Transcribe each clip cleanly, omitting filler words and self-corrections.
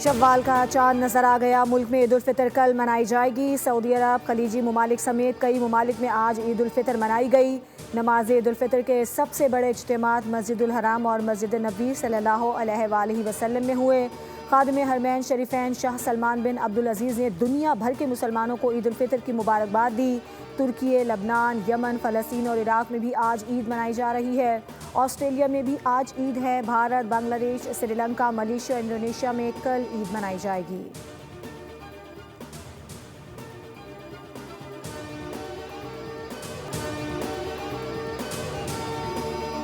شوال کا چاند نظر آ گیا۔ ملک میں عید الفطر کل منائی جائے گی۔ سعودی عرب، خلیجی ممالک سمیت کئی ممالک میں آج عید الفطر منائی گئی۔ نماز عید الفطر کے سب سے بڑے اجتماعات مسجد الحرام اور مسجد نبوی صلی اللہ علیہ وآلہ وسلم میں ہوئے۔ خادم حرمین شریفین شاہ سلمان بن عبدالعزیز نے دنیا بھر کے مسلمانوں کو عید الفطر کی مبارکباد دی۔ ترکی، لبنان، یمن، فلسطین اور عراق میں بھی آج عید منائی جا رہی ہے۔ آسٹریلیا میں بھی آج عید ہے۔ بھارت، بنگلہ دیش، سری لنکا، ملیشیا، انڈونیشیا میں کل عید منائی جائے گی۔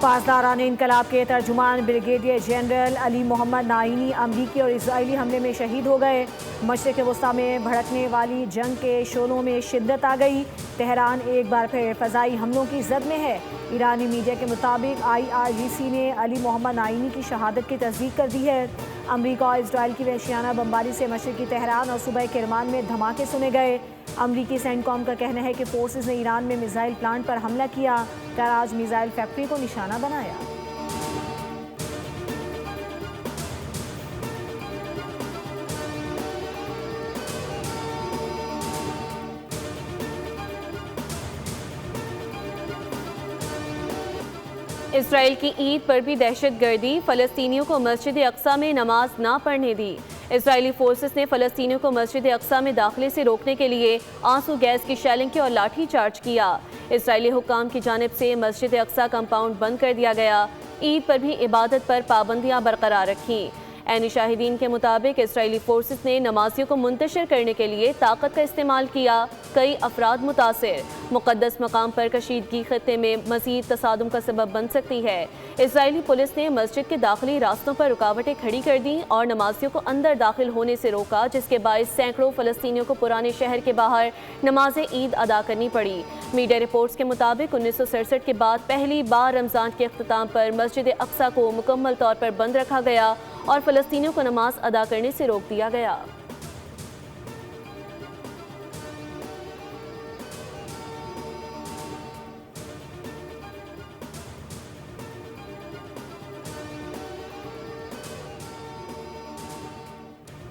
پاسداران انقلاب کے ترجمان بریگیڈیئر جنرل علی محمد نعینی امریکی اور اسرائیلی حملے میں شہید ہو گئے۔ مشرق وسطیٰ میں بھڑکنے والی جنگ کے شعلوں میں شدت آ گئی۔ تہران ایک بار پھر فضائی حملوں کی زد میں ہے۔ ایرانی میڈیا کے مطابق IRGC نے علی محمد نعینی کی شہادت کی تصدیق کر دی ہے۔ امریکہ اور اسرائیل کی وحشیانہ بمباری سے مشرقی تہران اور صوبہ کرمان میں دھماکے سنے گئے۔ امریکی سینٹ کام کا کہنا ہے کہ فورسز نے ایران میں میزائل پلانٹ پر حملہ کیا۔ کراچ میزائل فیکٹری کو نشانہ بنایا۔ اسرائیل کی عید پر بھی دہشت گردی، فلسطینیوں کو مسجد اقصیٰ میں نماز نہ پڑھنے دی۔ اسرائیلی فورسز نے فلسطینیوں کو مسجد اقصیٰ میں داخلے سے روکنے کے لیے آنسو گیس کی شیلنگ کی اور لاٹھی چارج کیا۔ اسرائیلی حکام کی جانب سے مسجد اقصیٰ کمپاؤنڈ بند کر دیا گیا۔ عید پر بھی عبادت پر پابندیاں برقرار رکھیں۔ عینی شاہدین کے مطابق اسرائیلی فورسز نے نمازیوں کو منتشر کرنے کے لیے طاقت کا استعمال کیا۔ کئی افراد متاثر۔ مقدس مقام پر کشیدگی خطے میں مزید تصادم کا سبب بن سکتی ہے۔ اسرائیلی پولیس نے مسجد کے داخلی راستوں پر رکاوٹیں کھڑی کر دیں اور نمازیوں کو اندر داخل ہونے سے روکا، جس کے باعث سینکڑوں فلسطینیوں کو پرانے شہر کے باہر نماز عید ادا کرنی پڑی۔ میڈیا رپورٹس کے مطابق 1967 کے بعد پہلی بار رمضان کے اختتام پر مسجد اقصیٰ کو مکمل طور پر بند رکھا گیا اور فلسطینیوں کو نماز ادا کرنے سے روک دیا گیا۔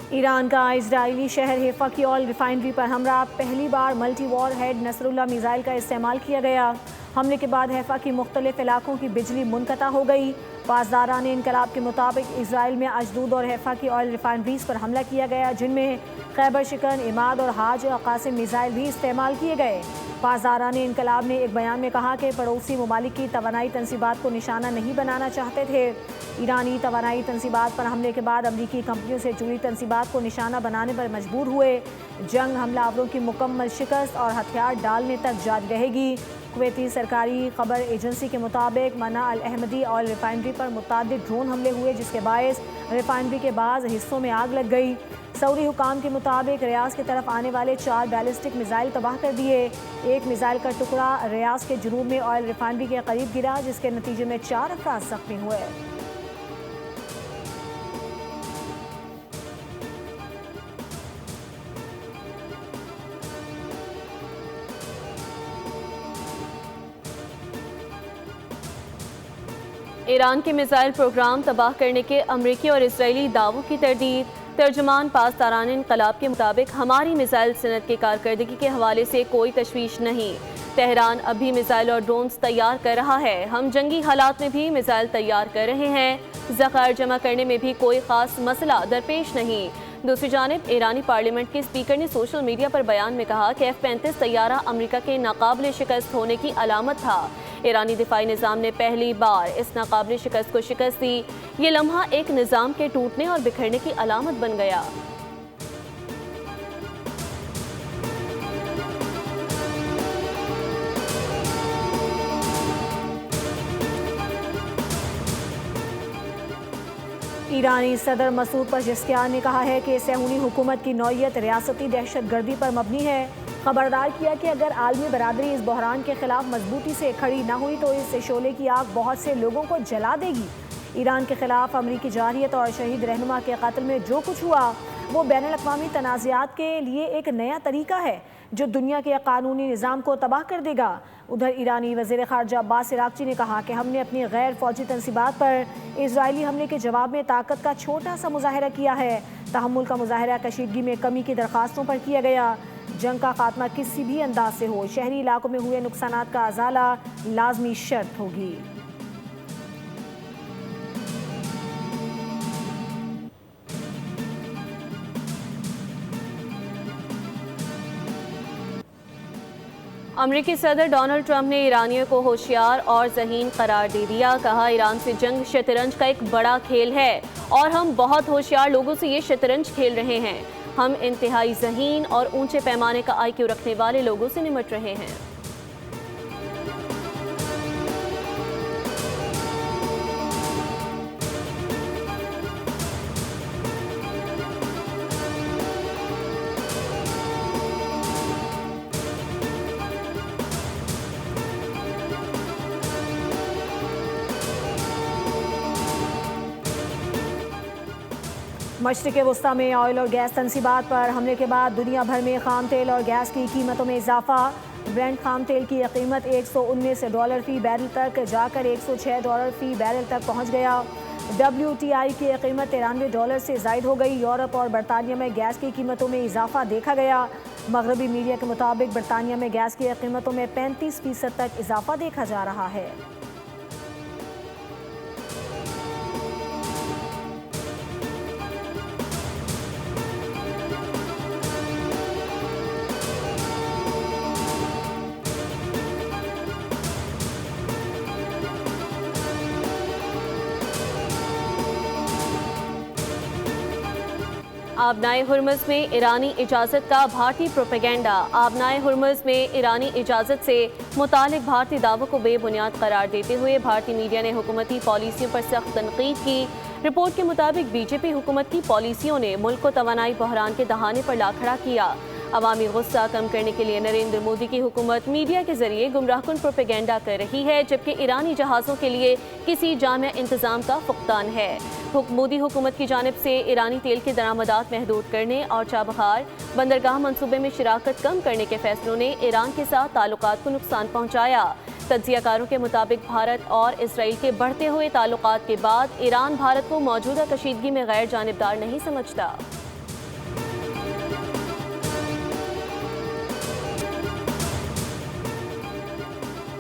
ایران کا اسرائیلی شہر حیفا کی آئل ریفائنری پر حملہ۔ پہلی بار multi war had Nasr Allah missile کا استعمال کیا گیا۔ حملے کے بعد حیفا کی مختلف علاقوں کی بجلی منقطع ہو گئی۔ پاسداران انقلاب کے مطابق اسرائیل میں اشدود اور حیفا کی آئل ریفائنریز پر حملہ کیا گیا، جن میں خیبر شکن، عماد اور حاج قاسم میزائل بھی استعمال کیے گئے۔ پاسداران انقلاب نے ایک بیان میں کہا کہ پڑوسی ممالک کی توانائی تنصیبات کو نشانہ نہیں بنانا چاہتے تھے۔ ایرانی توانائی تنصیبات پر حملے کے بعد امریکی کمپنیوں سے جڑی تنصیبات کو نشانہ بنانے پر مجبور ہوئے۔ جنگ حملہ آوروں کی مکمل شکست اور ہتھیار ڈالنے تک جاری رہے گی۔ کویتی سرکاری خبر ایجنسی کے مطابق منع الاحمدی آئل ریفائنری پر متعدد ڈرون حملے ہوئے، جس کے باعث ریفائنری کے بعض حصوں میں آگ لگ گئی۔ سعودی حکام کے مطابق ریاض کی طرف آنے والے 4 بیلسٹک میزائل تباہ کر دیے۔ ایک میزائل کا ٹکڑا ریاض کے جنوب میں آئل ریفائنری کے قریب گرا، جس کے نتیجے میں 4 افراد زخمی ہوئے۔ ایران کے میزائل پروگرام تباہ کرنے کے امریکی اور اسرائیلی دعووں کی تردید۔ ترجمان پاسداران انقلاب کے مطابق ہماری میزائل صنعت کی کارکردگی کے حوالے سے کوئی تشویش نہیں۔ تہران اب بھی میزائل اور ڈرونز تیار کر رہا ہے۔ ہم جنگی حالات میں بھی میزائل تیار کر رہے ہیں۔ ذخائر جمع کرنے میں بھی کوئی خاص مسئلہ درپیش نہیں۔ دوسری جانب ایرانی پارلیمنٹ کے اسپیکر نے سوشل میڈیا پر بیان میں کہا کہ F-35 طیارہ امریکہ کے ناقابل شکست ہونے کی علامت تھا۔ ایرانی دفاعی نظام نے پہلی بار اس ناقابل شکست کو شکست دی۔ یہ لمحہ ایک نظام کے ٹوٹنے اور بکھرنے کی علامت بن گیا۔ ایرانی صدر مسعود پزشکیان نے کہا ہے کہ صہیونی حکومت کی نوعیت ریاستی دہشت گردی پر مبنی ہے۔ خبردار کیا کہ اگر عالمی برادری اس بحران کے خلاف مضبوطی سے کھڑی نہ ہوئی تو اس شعلے کی آگ بہت سے لوگوں کو جلا دے گی۔ ایران کے خلاف امریکی جارحیت اور شہید رہنما کے قتل میں جو کچھ ہوا وہ بین الاقوامی تنازعات کے لیے ایک نیا طریقہ ہے جو دنیا کے قانونی نظام کو تباہ کر دے گا۔ ادھر ایرانی وزیر خارجہ عباس عراقچی نے کہا کہ ہم نے اپنی غیر فوجی تنصیبات پر اسرائیلی حملے کے جواب میں طاقت کا چھوٹا سا مظاہرہ کیا ہے. تحمل کا مظاہرہ کشیدگی میں کمی کی درخواستوں پر کیا گیا. جنگ کا خاتمہ کسی بھی انداز سے ہو، شہری علاقوں میں ہوئے نقصانات کا ازالہ لازمی شرط ہوگی. امریکی صدر ڈونلڈ ٹرمپ نے ایرانیوں کو ہوشیار اور ذہین قرار دے دیا. کہا ایران سے جنگ شطرنج کا ایک بڑا کھیل ہے اور ہم بہت ہوشیار لوگوں سے یہ شطرنج کھیل رہے ہیں. ہم انتہائی ذہین اور اونچے پیمانے کا آئی کیو رکھنے والے لوگوں سے نمٹ رہے ہیں. مشرق وسطی میں آئل اور گیس تنصیبات پر حملے کے بعد دنیا بھر میں خام تیل اور گیس کی قیمتوں میں اضافہ. برنٹ خام تیل کی قیمت $119 فی بیرل تک جا کر $106 فی بیرل تک پہنچ گیا. WTI کی قیمت $93 سے زائد ہو گئی. یورپ اور برطانیہ میں گیس کی قیمتوں میں اضافہ دیکھا گیا. مغربی میڈیا کے مطابق برطانیہ میں گیس کی قیمتوں میں 35% تک اضافہ دیکھا جا رہا ہے. آبنائے ہرمز میں ایرانی اجازت کا بھارتی پروپیگنڈا. آبنائے ہرمز میں ایرانی اجازت سے متعلق بھارتی دعووں کو بے بنیاد قرار دیتے ہوئے بھارتی میڈیا نے حکومتی پالیسیوں پر سخت تنقید کی. رپورٹ کے مطابق بی جے پی حکومت کی پالیسیوں نے ملک کو توانائی بحران کے دہانے پر لا کھڑا کیا. عوامی غصہ کم کرنے کے لیے نریندر مودی کی حکومت میڈیا کے ذریعے گمراہ کن پروپیگنڈا کر رہی ہے، جبکہ ایرانی جہازوں کے لیے کسی جامع انتظام کا فقدان ہے. مودی حکومت کی جانب سے ایرانی تیل کی درآمدات محدود کرنے اور چابہار بندرگاہ منصوبے میں شراکت کم کرنے کے فیصلوں نے ایران کے ساتھ تعلقات کو نقصان پہنچایا. تجزیہ کاروں کے مطابق بھارت اور اسرائیل کے بڑھتے ہوئے تعلقات کے بعد ایران بھارت کو موجودہ کشیدگی میں غیر جانبدار نہیں سمجھتا.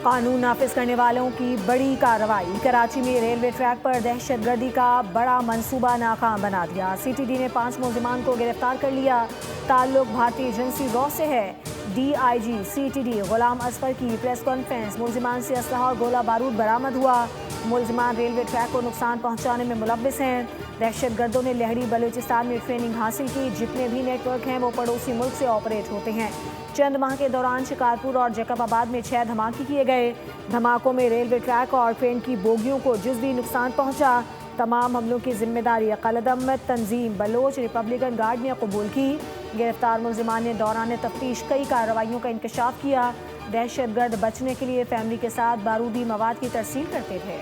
قانون نافذ کرنے والوں کی بڑی کارروائی. کراچی میں ریلوے ٹریک پر دہشت گردی کا بڑا منصوبہ ناکام بنا دیا. سی ٹی ڈی نے 5 ملزمان کو گرفتار کر لیا. تعلق بھارتی ایجنسی را سے ہے. D I G C T D Ghulam Asfar کی پریس کانفرنس. ملزمان سے اسلحہ اور گولہ بارود برآمد ہوا. ملزمان ریلوے ٹریک کو نقصان پہنچانے میں ملوث ہیں. دہشت گردوں نے لہری بلوچستان میں ٹریننگ حاصل کی. جتنے بھی نیٹ ورک ہیں وہ پڑوسی ملک سے آپریٹ ہوتے ہیں. چند ماہ کے دوران شکارپور اور جیکب آباد میں 6 دھماکے کیے گئے. دھماکوں میں ریلوے ٹریک اور ٹرین کی بوگیوں کو جزوی نقصان پہنچا. تمام حملوں کی ذمہ داری خالد احمد تنظیم بلوچ ریپبلکن گارڈ نے قبول کی. گرفتار ملزمان نے دوران تفتیش کئی کارروائیوں کا انکشاف کیا. دہشت گرد بچنے کے لیے فیملی کے ساتھ بارودی مواد کی ترسیل کرتے تھے.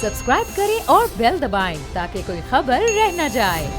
سبسکرائب کریں اور بیل دبائیں تاکہ کوئی خبر رہ نہ جائے.